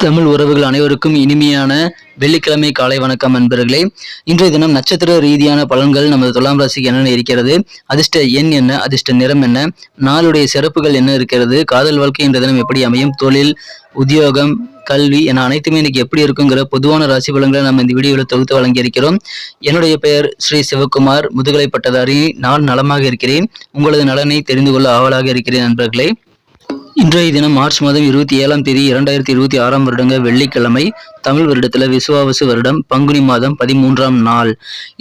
தமிழ் உறவுகள் அனைவருக்கும் இனிமையான வெள்ளிக்கிழமை காலை வணக்கம் நண்பர்களே. இன்றைய தினம் நட்சத்திர ரீதியான பலன்கள் நமது துலாம் ராசிக்கு என்னென்ன இருக்கிறது, அதிர்ஷ்ட எண் என்ன, அதிர்ஷ்ட நிறம் என்ன, நாளுடைய சிறப்புகள் என்ன இருக்கிறது, காதல் வாழ்க்கை இன்றைய தினம் எப்படி அமையும், தொழில், உத்தியோகம், கல்வி என அனைத்துமே இன்னைக்கு எப்படி இருக்குங்கிற பொதுவான ராசி பலன்களை நம்ம இந்த வீடியோவில் தொகுத்து வழங்கி இருக்கிறோம். என்னுடைய பெயர் ஸ்ரீ சிவகுமார், முதுகலை பட்டதாரி. நான் நலமாக இருக்கிறேன். உங்களது நலனை தெரிந்து கொள்ள ஆவலாக இருக்கிறேன் நண்பர்களே. இன்றைய தினம் மார்ச் மாதம் 27ஆம் தேதி 2026 வருடங்க வெள்ளிக்கிழமை. தமிழ் வருடத்துல விசுவாவசு வருடம் பங்குனி மாதம் 13ஆம் நாள்.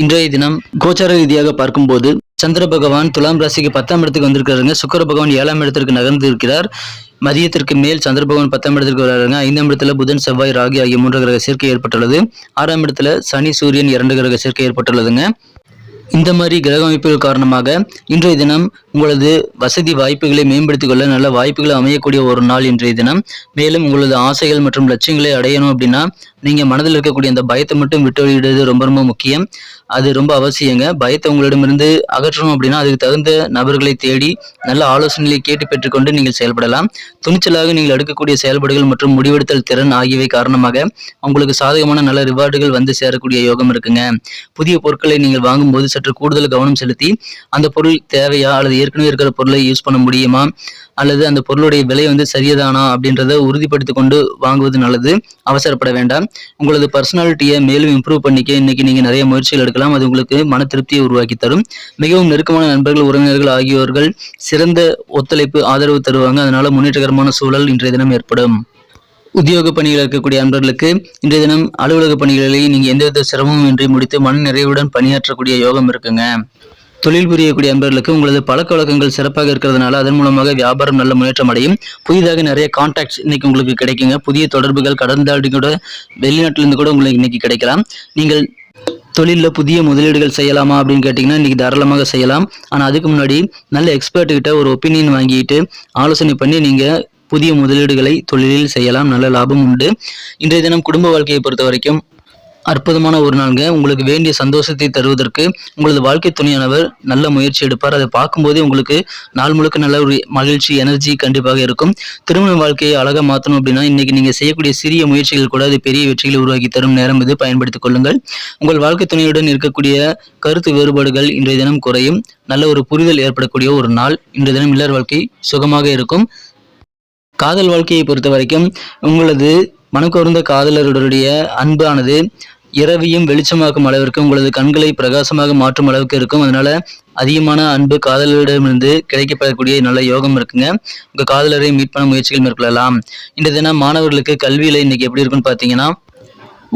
இன்றைய தினம் கோச்சார ரீதியாக பார்க்கும்போது சந்திர பகவான் துலாம் ராசிக்கு 10ஆம் இடத்துக்கு வந்திருக்கிறாருங்க. சுக்கிர பகவான் 7ஆம் இடத்திற்கு நகர்ந்து இருக்கிறார். மதியத்திற்கு மேல் சந்திர பகவான் 10ஆம் இடத்திற்கு வராருங்க. 5ஆம் இடத்துல புதன், செவ்வாய், ராகி ஆகிய 3 கிரக சேர்க்கை ஏற்பட்டுள்ளது. 6ஆம் இடத்துல சனி, சூரியன் 2 கிரக சேர்க்கை ஏற்பட்டுள்ளதுங்க. இந்த மாதிரி கிரக அமைப்புகள் காரணமாக இன்றைய தினம் உங்களது வசதி வாய்ப்புகளை மேம்படுத்திக் கொள்ள நல்ல வாய்ப்புகள் அமையக்கூடிய ஒரு நாள் இன்றைய தினம். மேலும் உங்களது ஆசைகள் மற்றும் லட்சியங்களை அடையணும் அப்படின்னா நீங்க மனதில் இருக்கக்கூடிய அந்த பயத்தை மட்டும் விட்டு வெளியிடுறது ரொம்ப ரொம்ப முக்கியம். அது ரொம்ப அவசியங்க. பயத்தை உங்களிடமிருந்து அகற்றணும் அப்படின்னா அதுக்கு தகுந்த நபர்களை தேடி நல்ல ஆலோசனைகளை கேட்டு பெற்றுக்கொண்டு நீங்கள் செயல்படலாம். துணிச்சலாக நீங்கள் எடுக்கக்கூடிய செயல்பாடுகள் மற்றும் முடிவெடுத்தல் திறன் ஆகியவை காரணமாக உங்களுக்கு சாதகமான நல்ல ரிவார்டுகள் வந்து சேரக்கூடிய யோகம் இருக்குங்க. புதிய பொருட்களை நீங்கள் வாங்கும்போது சற்று கூடுதல் கவனம் செலுத்தி அந்த பொருள் தேவையா அல்லது ஏற்கனவே இருக்கிற பொருளை யூஸ் பண்ண முடியுமா அல்லது அந்த பொருளுடைய விலை வந்து சரியதானா அப்படின்றத உறுதிப்படுத்தி கொண்டு வாங்குவது நல்லது. அவசரப்பட வேண்டாம். உங்களது பர்சனாலிட்டியை மேலும் இம்ப்ரூவ் பண்ணிக்க இன்னைக்கு நீங்க நிறைய முயற்சிகள் எடுக்கலாம். அது உங்களுக்கு மன திருப்தியை உருவாக்கி தரும். மிகவும் நெருக்கமான நண்பர்கள், உறவினர்கள் ஆகியோர்கள் சிறந்த ஒத்துழைப்பு, ஆதரவு தருவாங்க. அதனால முன்னேற்றகரமான சூழல் இன்றைய தினம் ஏற்படும். உத்தியோக பணிகள் இருக்கக்கூடிய அன்பர்களுக்கு இன்றைய தினம் அலுவலக பணிகளை நீங்க எந்தவித சிரமமும் இன்றி முடித்து மன நிறைவுடன் பணியாற்றக்கூடிய யோகம் இருக்குங்க. தொழில் புரியக்கூடிய அன்பர்களுக்கு உங்களது பழக்க வழக்கங்கள் சிறப்பாக இருக்கிறதுனால அதன் மூலமாக வியாபாரம் நல்ல முன்னேற்றம் அடையும். புதிதாக நிறைய கான்டாக்ட்ஸ் இன்னைக்கு உங்களுக்கு கிடைக்குங்க. புதிய தொடர்புகள் கடந்தாடி கூட வெளிநாட்டிலிருந்து கூட உங்களுக்கு இன்னைக்கு கிடைக்கலாம். நீங்கள் தொழிலில் புதிய முதலீடுகள் செய்யலாமா அப்படின்னு கேட்டிங்கன்னா இன்றைக்கி தாராளமாக செய்யலாம். ஆனால் அதுக்கு முன்னாடி நல்ல எக்ஸ்பர்ட்டுக்கிட்ட ஒரு ஒப்பீனியன் வாங்கிட்டு ஆலோசனை பண்ணி நீங்கள் புதிய முதலீடுகளை தொழிலில் செய்யலாம். நல்ல லாபம் உண்டு. இன்றைய தினம் குடும்ப வாழ்க்கையை பொறுத்த வரைக்கும் அற்புதமான ஒரு நாளுங்க. உங்களுக்கு வேண்டிய சந்தோஷத்தை தருவதற்கு உங்களது வாழ்க்கை துணையானவர் நல்ல முயற்சி எடுப்பார். அதை பார்க்கும்போதே உங்களுக்கு நாள் முழுக்க நல்ல ஒரு மகிழ்ச்சி, எனர்ஜி கண்டிப்பாக இருக்கும். திருமண வாழ்க்கையை அழகாக மாற்றணும் அப்படின்னா இன்னைக்கு நீங்க செய்யக்கூடிய சிறிய முயற்சிகள் கூட அது பெரிய வெற்றிகளை உருவாக்கி தரும் நேரம் இது. பயன்படுத்திக் கொள்ளுங்கள். உங்கள் வாழ்க்கை துணையுடன் இருக்கக்கூடிய கருத்து வேறுபாடுகள் இன்றைய தினம் குறையும். நல்ல ஒரு புரிதல் ஏற்படக்கூடிய ஒரு நாள். இன்றைய தினம் இல்லற வாழ்க்கை சுகமாக இருக்கும். காதல் வாழ்க்கையை பொறுத்த வரைக்கும் உங்களது மனக்கவர்ந்த காதலருடைய அன்பானது இரவையும் வெளிச்சமாக்கும் அளவிற்கு உங்களது கண்களை பிரகாசமாக மாற்றும் அளவுக்கு இருக்கும். அதனால அதிகமான அன்பு காதலரிடமிருந்து கிடைக்கப்படக்கூடிய நல்ல யோகம் இருக்குங்க. உங்க காதலரை மீட் பண்ண முயற்சிகள் மேற்கொள்ளலாம். இந்த தினம் மாணவர்களுக்கு கல்வியில இன்னைக்கு எப்படி இருக்குன்னு பாத்தீங்கன்னா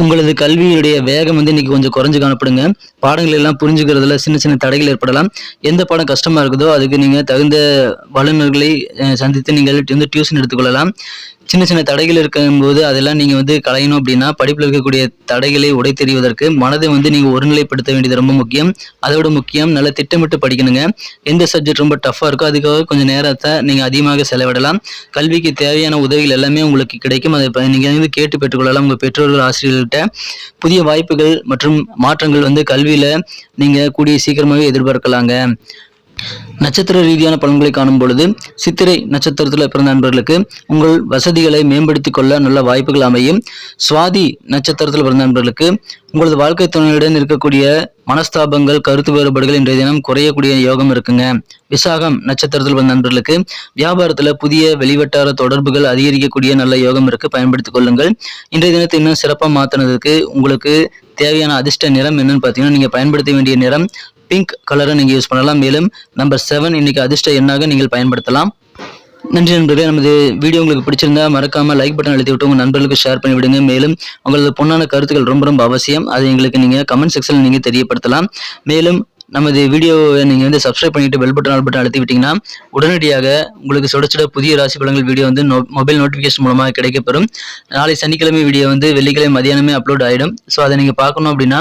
உங்களது கல்வியுடைய வேகம் வந்து இன்னைக்கு கொஞ்சம் குறைஞ்சு காணப்படுங்க. பாடங்கள் எல்லாம் புரிஞ்சுக்கிறதுல சின்ன சின்ன தடைகள் ஏற்படலாம். எந்த பாடம் கஷ்டமா இருக்குதோ அதுக்கு நீங்க தகுந்த வல்லுநர்களை சந்தித்து நீங்கள் வந்து டியூஷன் எடுத்துக்கொள்ளலாம். சின்ன சின்ன தடைகள் இருக்கும்போது அதெல்லாம் நீங்க வந்து களையணும் அப்படின்னா படிப்பில் இருக்கக்கூடிய தடைகளை உடை தெரிவதற்கு மனதை வந்து நீங்க ஒருநிலைப்படுத்த வேண்டியது ரொம்ப முக்கியம். அதோட முக்கியம் நல்ல திட்டமிட்டு படிக்கணுங்க. எந்த சப்ஜெக்ட் ரொம்ப டஃபா இருக்கோ அதுக்காக கொஞ்சம் நேரத்தை நீங்க அதிகமாக செலவிடலாம். கல்விக்கு தேவையான உதவிகள் எல்லாமே உங்களுக்கு கிடைக்கும். அதை நீங்க வந்து கேட்டு பெற்றுக்கொள்ளலாம் உங்க பெற்றோர்கள், ஆசிரியர்கள்ட்ட. புதிய வாய்ப்புகள் மற்றும் மாற்றங்கள் வந்து கல்வியில நீங்க கூடிய சீக்கிரமாகவே எதிர்பார்க்கலாங்க. நட்சத்திர ரீதியான பலன்களை காணும் பொழுது சித்திரை நட்சத்திரத்தில் பிறந்த நண்பர்களுக்கு உங்கள் வசதிகளை மேம்படுத்திக் கொள்ள நல்ல வாய்ப்புகள் அமையும். சுவாதி நட்சத்திரத்தில் பிறந்த நண்பர்களுக்கு உங்களது வாழ்க்கை துணையுடன் இருக்கக்கூடிய மனஸ்தாபங்கள், கருத்து வேறுபாடுகள் இன்றைய தினம் குறையக்கூடிய யோகம் இருக்குங்க. விசாகம் நட்சத்திரத்தில் பிறந்த நண்பர்களுக்கு வியாபாரத்துல புதிய வெளிவட்டார தொடர்புகள் அதிகரிக்கக்கூடிய நல்ல யோகம் இருக்கு. பயன்படுத்திக் கொள்ளுங்கள். இன்றைய தினத்தை இன்னும் சிறப்பாக மாற்றினதுக்கு உங்களுக்கு தேவையான அதிர்ஷ்ட நிறம் என்னன்னு பார்த்தீங்கன்னா நீங்க பயன்படுத்த வேண்டிய நிறம் பிங்க் கலரை நீங்க யூஸ் பண்ணலாம். மேலும் நம்பர் 7 இன்னைக்கு அதிர்ஷ்ட எண்ணாக நீங்கள் பயன்படுத்தலாம். நன்றி நண்பர்களே. நமது வீடியோ உங்களுக்கு பிடிச்சிருந்தா மறக்காம லைக் பட்டன் அழுத்தி விட்டு உங்க நண்பர்களுக்கு ஷேர் பண்ணி விடுங்க. மேலும் உங்களது பொன்னான கருத்துக்கள் ரொம்ப ரொம்ப அவசியம். அதை எங்களுக்கு நீங்க கமெண்ட் செக்ஷன்ல நீங்க தெரியப்படுத்தலாம். மேலும் நமது வீடியோவை நீங்கள் வந்து சப்ஸ்கிரைப் பண்ணிட்டு பெல் பட்டன் ஆல் பட்டன் அழுத்தி விட்டீங்கன்னா உடனடியாக உங்களுக்கு சுட சுட புதிய ராசி பலன்கள் வீடியோ வந்து மொபைல் நோட்டிஃபிகேஷன் மூலமாக கிடைக்கப்பெறும். நாளை சனிக்கிழமை வீடியோ வந்து வெள்ளிக்கிழமை மதியானமே அப்லோட் ஆகிடும். ஸோ அதை நீங்கள் பார்க்கணும் அப்படின்னா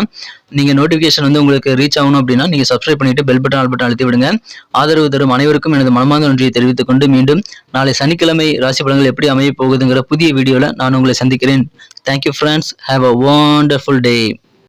நீங்கள் நோட்டிஃபிகேஷன் வந்து உங்களுக்கு ரீச் ஆகணும் அப்படின்னா நீங்கள் சப்ஸ்கிரைப் பண்ணிட்டு பெல் பட்டன் ஆல் பட்டன் அழுத்தி விடுங்க. ஆதரவு தரும் அனைவருக்கும் எனது மனமார்ந்த நன்றியை தெரிவித்துக் கொண்டு மீண்டும் நாளை சனிக்கிழமை ராசி பலன்கள் எப்படி அமைய போகுதுங்கிற புதிய வீடியோவில் நான் உங்களை சந்திக்கிறேன். Thank you friends. Have a wonderful day.